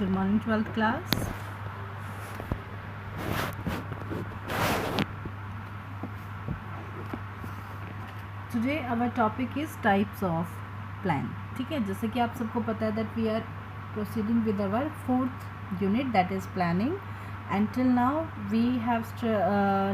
Good morning, 12th class. Today our topic is types of plan. ठीक है, जैसे कि आप सबको पता है that we are proceeding with our 4th unit, that is planning. Until now we have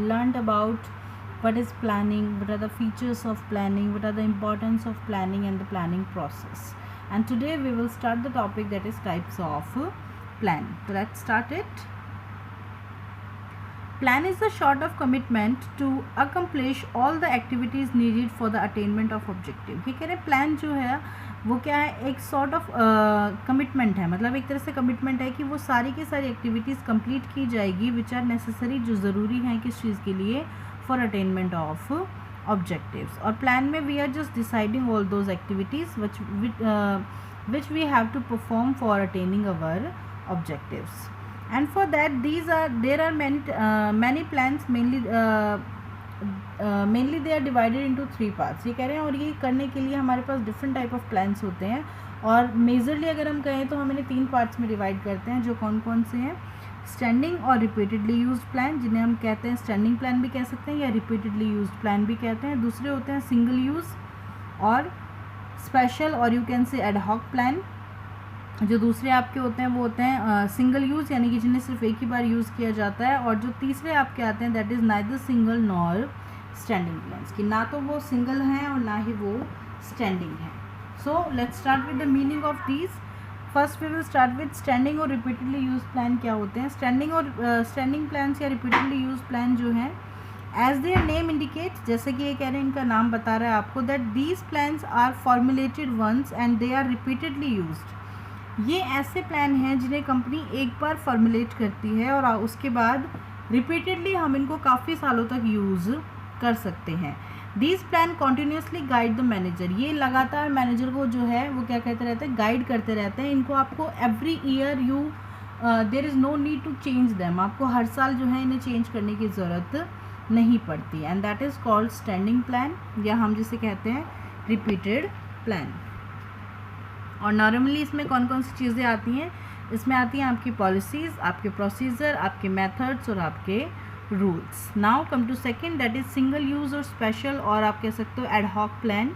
learned about what is planning, what are the features of planning, what are the importance of planning and the planning process. And today we will start the topic that is types of plan. So let's start it. Plan is the sort of commitment to accomplish all the activities needed for the attainment of objective. ये कह रहे plan जो है वो क्या है, एक sort of commitment है, मतलब एक तरह से कमिटमेंट है कि वो सारी की सारी एक्टिविटीज़ कंप्लीट की जाएगी विच आर नेसेसरी, जो ज़रूरी हैं किस चीज़ के लिए, फॉर अटेनमेंट ऑफ ऑब्जेक्टिव्स. और प्लान में we are just deciding all those activities which we have to perform for attaining our objectives. And for that there are many plans, mainly they are divided into 3 parts. ये कह रहे हैं, और ये करने के लिए हमारे पास different type of plans होते हैं, और मेजरली अगर हम कहें तो हम इन्हें 3 पार्ट्स में डिवाइड करते हैं, जो कौन कौन से हैं. स्टैंडिंग और रिपीटेडली यूज्ड प्लान, जिन्हें हम कहते हैं स्टैंडिंग प्लान भी कह सकते हैं या रिपीटेडली यूज्ड प्लान भी कहते हैं. दूसरे होते हैं सिंगल यूज़ और स्पेशल, और you can say ad hoc plan. जो दूसरे आपके होते हैं वो होते हैं सिंगल यूज़, यानी कि जिन्हें सिर्फ एक ही बार यूज़ किया जाता है. और जो तीसरे आपके आते हैं that is neither single nor standing plans, कि ना तो वो सिंगल हैं और ना ही वो स्टैंडिंग हैं. So let's start with the meaning of these. First we will start with standing और रिपीटेडली यूज प्लान. क्या होते हैं स्टैंडिंग और स्टैंडिंग प्लान्स या रिपीटेडली यूज प्लान जो हैं, एज देयर नेम इंडिकेट, जैसे कि ये कह रहे हैं, इनका नाम बता रहा है आपको, that these plans are formulated once and they are repeatedly used. ये ऐसे प्लान हैं जिन्हें कंपनी एक बार फॉर्मुलेट करती है और उसके बाद रिपीटेडली हम इनको काफ़ी सालों तक यूज़ कर सकते हैं. These plan continuously guide the manager. ये लगातार मैनेजर को जो है वो क्या कहते रहते हैं, गाइड करते रहते हैं. इनको आपको every year there is no need to change them. आपको हर साल जो है इन्हें चेंज करने की ज़रूरत नहीं पड़ती. And that is called standing plan, या हम जिसे कहते हैं रिपीटेड प्लान. और नॉर्मली इसमें कौन कौन सी चीज़ें आती हैं, इसमें आती हैं आपकी पॉलिसीज़, आपके प्रोसीजर, आपके मेथड्स और आपके rules. Now come to second, that is single use और स्पेशल, और आप कह सकते हो एड हॉक प्लान.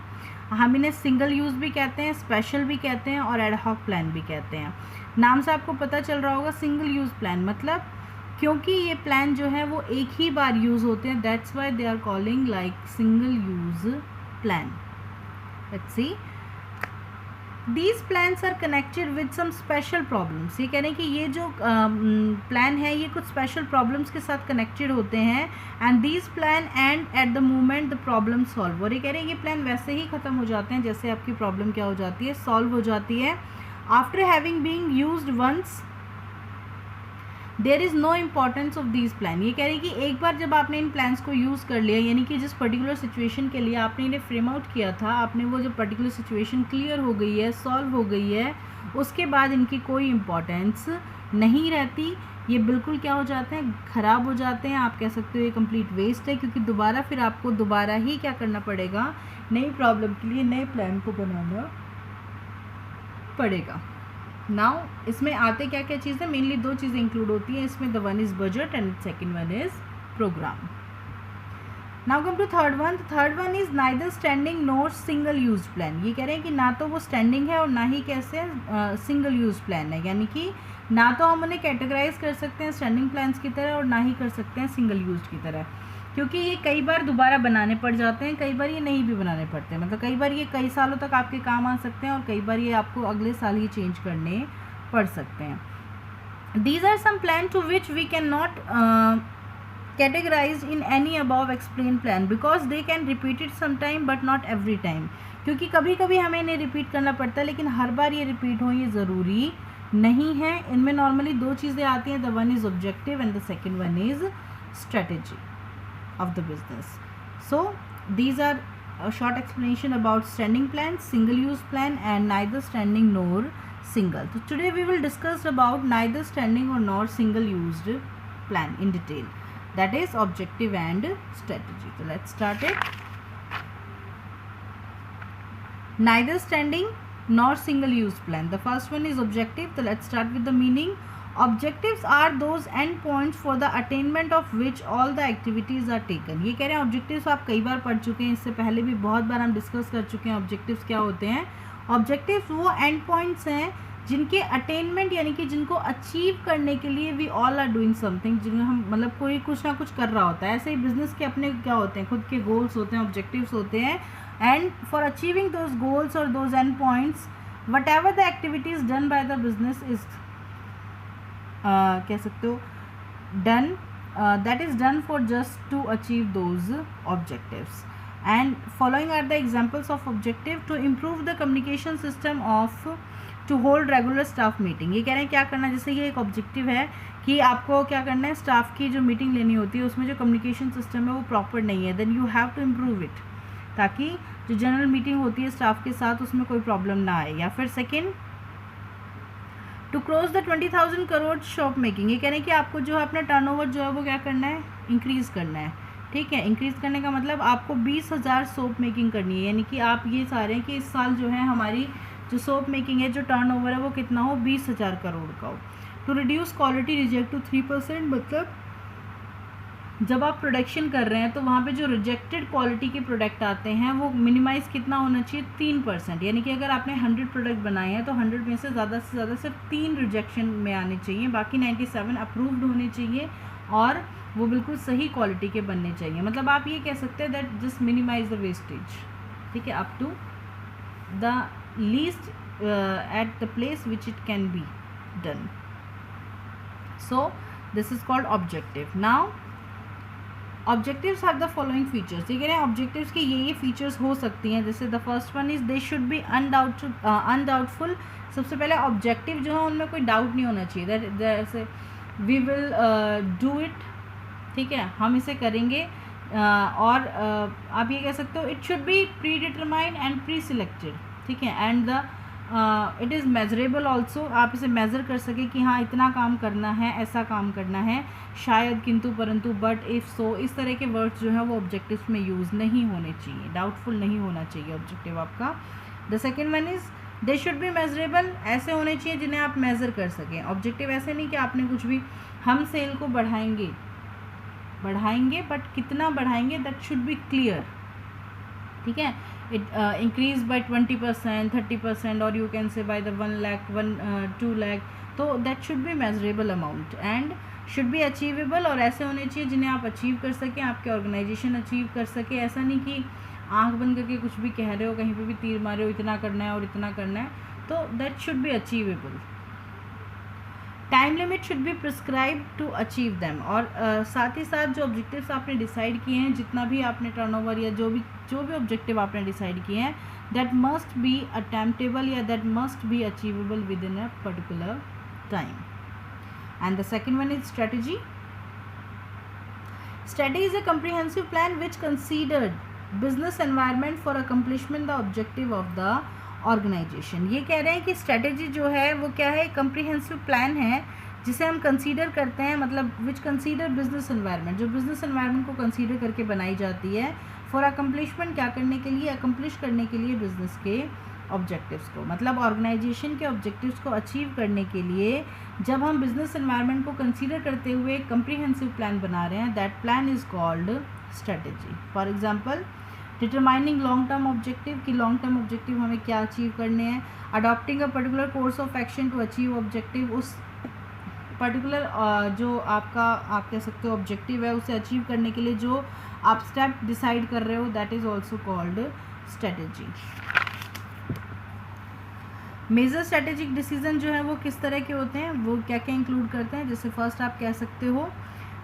हम इन्हें सिंगल यूज़ भी कहते हैं, स्पेशल भी कहते हैं और एड हॉक प्लान भी कहते हैं. नाम से आपको पता चल रहा होगा सिंगल यूज़ प्लान, मतलब क्योंकि ये प्लान जो है वो एक ही बार यूज़ होते हैं, that's why they are calling like single use plan. Let's see. These plans are connected with some special problems. ये कह रहे हैं कि ये जो प्लान है ये कुछ स्पेशल प्रॉब्लम्स के साथ कनेक्टेड होते हैं. And these plan end at the moment the problem solve. और ये कह रहे हैं ये प्लान वैसे ही ख़त्म हो जाते हैं जैसे आपकी प्रॉब्लम क्या हो जाती है, सॉल्व हो जाती है. After having being used once there is no importance of these plan. ये कह रही है कि एक बार जब आपने इन प्लान्स को यूज़ कर लिया, यानी कि जिस पर्टिकुलर सिचुएशन के लिए आपने इन्हें फ्रेम आउट किया था, आपने वो जो पर्टिकुलर सिचुएशन क्लियर हो गई है, सॉल्व हो गई है, उसके बाद इनकी कोई इम्पॉर्टेंस नहीं रहती. ये बिल्कुल क्या हो जाते हैं, ख़राब हो जाते हैं. आप कह सकते हो ये कंप्लीट वेस्ट है, क्योंकि दोबारा फिर आपको दोबारा ही क्या करना पड़ेगा, नई प्रॉब्लम के लिए नए प्लान को बनाना पड़ेगा. नाउ इसमें आते क्या क्या चीज़ें, मेनली 2 चीज़ें इंक्लूड होती हैं इसमें. The one is budget and second one is program. Now come to third one. Third one is neither standing nor single use plan. ये कह रहे हैं कि ना तो वो स्टैंडिंग है और ना ही कैसे सिंगल यूज प्लान है, यानी कि ना तो हम उन्हें कैटेगराइज कर सकते हैं स्टैंडिंग प्लान्स की तरह और ना ही कर सकते हैं सिंगल यूज की तरह, क्योंकि ये कई बार दोबारा बनाने पड़ जाते हैं, कई बार ये नहीं भी बनाने पड़ते. मतलब कई बार ये कई सालों तक आपके काम आ सकते हैं और कई बार ये आपको अगले साल ही चेंज करने पड़ सकते हैं. These are some plan to which we can not categorize in any above explain plan, because they can repeat it some time but not every time. क्योंकि कभी कभी हमें इन्हें रिपीट करना पड़ता है, लेकिन हर बार ये रिपीट हो ये ज़रूरी नहीं है. इनमें नॉर्मली 2 चीज़ें आती हैं, the one is objective and the second one is strategy of the business. So these are a short explanation about standing plan, single use plan and neither standing nor single. So today we will discuss about neither standing or nor single used plan in detail, that is objective and strategy. So let's start it. Neither standing nor single use plan. The first one is objective. So let's start with the meaning. Objectives are those end points for the attainment of which all the activities are taken. ये कह रहे हैं objectives आप कई बार पढ़ चुके हैं, इससे पहले भी बहुत बार हम डिस्कस कर चुके हैं objectives क्या होते हैं. Objectives वो end points हैं जिनके अटेनमेंट यानी कि जिनको अचीव करने के लिए we all are doing something, जिनमें हम मतलब कोई कुछ ना कुछ कर रहा होता है. ऐसे ही बिजनेस के अपने क्या होते हैं, खुद के गोल्स होते हैं, ऑब्जेक्टिव्स होते हैं. And for achieving those goals और those end points whatever the activities done by the business is कह सकते हो done that is done for just to achieve those objectives. And following are the examples of objective. To improve the communication system of to hold regular staff meeting. ये कह रहे हैं क्या करना है, जैसे ये एक ऑब्जेक्टिव है कि आपको क्या करना है, स्टाफ की जो मीटिंग लेनी होती है उसमें जो कम्युनिकेशन सिस्टम है वो प्रॉपर नहीं है, then you have to improve it, ताकि जो जनरल मीटिंग होती है स्टाफ के साथ उसमें कोई प्रॉब्लम ना आए. या फिर second, to cross the 20,000 crore shop making. ये कह रहे हैं कि आपको जो है अपना टर्नओवर जो है वो क्या करना है, इंक्रीज़ करना है. ठीक है, इंक्रीज़ करने का मतलब आपको 20,000 सोप मेकिंग करनी है, यानी कि आप ये चाह रहे हैं कि इस साल जो है हमारी जो सोप मेकिंग है, जो टर्नओवर है वो कितना हो, 20,000 करोड़ का हो. To reduce quality reject to 3%. मतलब जब आप प्रोडक्शन कर रहे हैं तो वहाँ पे जो रिजेक्टेड क्वालिटी के प्रोडक्ट आते हैं वो मिनिमाइज़ कितना होना चाहिए, 3%. यानी कि अगर आपने 100 प्रोडक्ट बनाए हैं तो 100 में से ज़्यादा सिर्फ 3 रिजेक्शन में आने चाहिए, बाकी 97 अप्रूव्ड होने चाहिए और वो बिल्कुल सही क्वालिटी के बनने चाहिए. मतलब आप ये कह सकते हैं that just minimise the wastage. ठीक है, up to the least at the place which it can be done. So this is called objective. Now objectives have the following features. ये कह रहे हैं objectives के ये features हो सकती हैं. जैसे the first one is they should be undoubtful. सबसे पहले objective जो है उनमें कोई डाउट नहीं होना चाहिए. जैसे we will do it. ठीक है, हम इसे करेंगे. और आप ये कह सकते हो it should be pre determined and pre selected. ठीक है, and the it is measurable also. आप इसे मेज़र कर सके कि हाँ इतना काम करना है, ऐसा काम करना है, शायद, किंतु, परंतु, बट, इफ़, सो, इस तरह के वर्ड्स जो है वो ऑब्जेक्टिव्स में यूज़ नहीं होने चाहिए. डाउटफुल नहीं होना चाहिए ऑब्जेक्टिव आपका. The second one is they should be measurable. ऐसे होने चाहिए जिन्हें आप मेज़र कर सकें. ऑब्जेक्टिव ऐसे नहीं कि आपने कुछ भी, हम सेल को बढ़ाएंगे बट कितना बढ़ाएंगे, दैट शुड बी क्लियर. ठीक है, it increase by 20%, 30%, or you can say by the 1 lakh, 2 lakh. तो that should be measurable amount and should be achievable. और ऐसे होने चाहिए जिन्हें आप अचीव कर सकें, आपके ऑर्गेनाइजेशन अचीव कर सके. ऐसा नहीं कि आंख बंद करके कुछ भी कह रहे हो, कहीं पे भी तीर मारे हो, इतना करना है और इतना करना है. तो that should be achievable. Time limit should be prescribe to achieve them. और साथ ही साथ जो ऑब्जेक्टिव्स आपने डिसाइड किए हैं, जितना भी आपने टर्नओवर या जो भी ऑब्जेक्टिव आपने डिसाइड किए हैं, दैट मस्ट बी अटेम्प्टेबल या that must be achievable with in a particular time. And the second one is strategy. Strategy is a comprehensive plan which considered business environment for accomplishment the objective of the organisation. ये कह रहे हैं कि strategy जो है वो क्या है, कम्प्रीहेंसिव प्लान है जिसे हम कंसीडर करते हैं, मतलब विच कंसीडर बिजनेस एनवायरनमेंट, जो बिजनेस एनवायरनमेंट को कंसीडर करके बनाई जाती है फॉर अकम्प्लिशमेंट, क्या करने के लिए, अकम्प्लिश करने के लिए बिजनेस के ऑब्जेक्टिव्स को. मतलब ऑर्गेनाइजेशन के ऑब्जेक्टिव्स को अचीव करने के लिए जब हम बिजनेस एनवायरनमेंट को कंसीडर करते हुए कम्प्रीहेंसिव प्लान बना रहे हैं, that plan is called strategy. For example, determining long term objective, कि लॉन्ग टर्म ऑब्जेक्टिव हमें क्या अचीव करने हैं. Adopting a particular course of action to achieve objective, उस पर्टिकुलर जो आपका आप कह सकते हो ऑब्जेक्टिव है उसे अचीव करने के लिए जो आप स्टेप डिसाइड कर रहे हो, that is also called strategy. Major strategic decision जो है वो किस तरह के होते हैं, वो क्या क्या इंक्लूड करते हैं. जैसे फर्स्ट आप कह सकते हो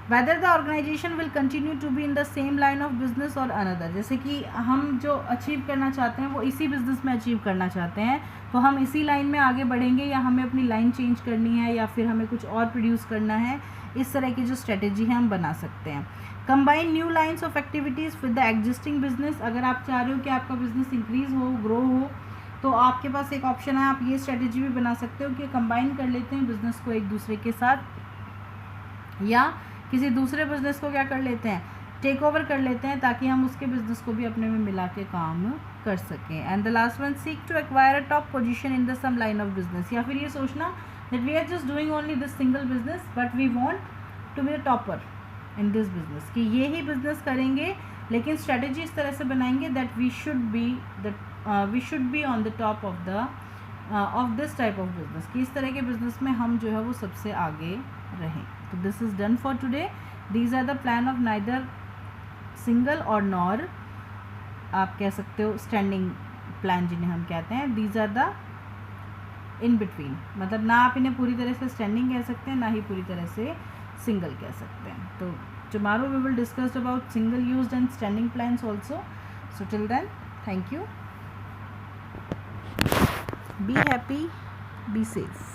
whether the organization will continue to be in the same line of business or another. जैसे कि हम जो अचीव करना चाहते हैं वो इसी बिज़नेस में अचीव करना चाहते हैं, तो हम इसी लाइन में आगे बढ़ेंगे या हमें अपनी लाइन चेंज करनी है या फिर हमें कुछ और प्रोड्यूस करना है. इस तरह की जो स्ट्रेटेजी है हम बना सकते हैं. Combine new lines of activities with the existing business. अगर आप चाह रहे हो कि आपका बिजनेस इंक्रीज़ हो, ग्रो हो, तो आपके पास एक ऑप्शन है, आप ये स्ट्रेटेजी भी बना सकते हो कि कंबाइन कर लेते हैं बिज़नेस को एक दूसरे के साथ, या किसी दूसरे बिज़नेस को क्या कर लेते हैं, टेक ओवर कर लेते हैं, ताकि हम उसके बिज़नेस को भी अपने में मिला के काम कर सकें। And the last one, seek to acquire a top position in the same line of business, या फिर ये सोचना that we are just doing only this single business but we want to be the topper in this business, कि ये ही business करेंगे लेकिन strategy इस तरह से बनाएंगे that we should be on the top of this type of business, कि इस तरह के बिजनेस में हम जो है वो सबसे आगे रहें। तो this is done for today. These are the plan of neither single और नॉर, आप कह सकते हो स्टैंडिंग प्लान जिन्हें हम कहते हैं। These are the in between, मतलब ना आप इन्हें पूरी तरह से स्टैंडिंग कह सकते हैं ना ही पूरी तरह से सिंगल कह सकते हैं। तो tomorrow we will discuss about single used and standing plans also. So till then, thank you. Be happy, be safe.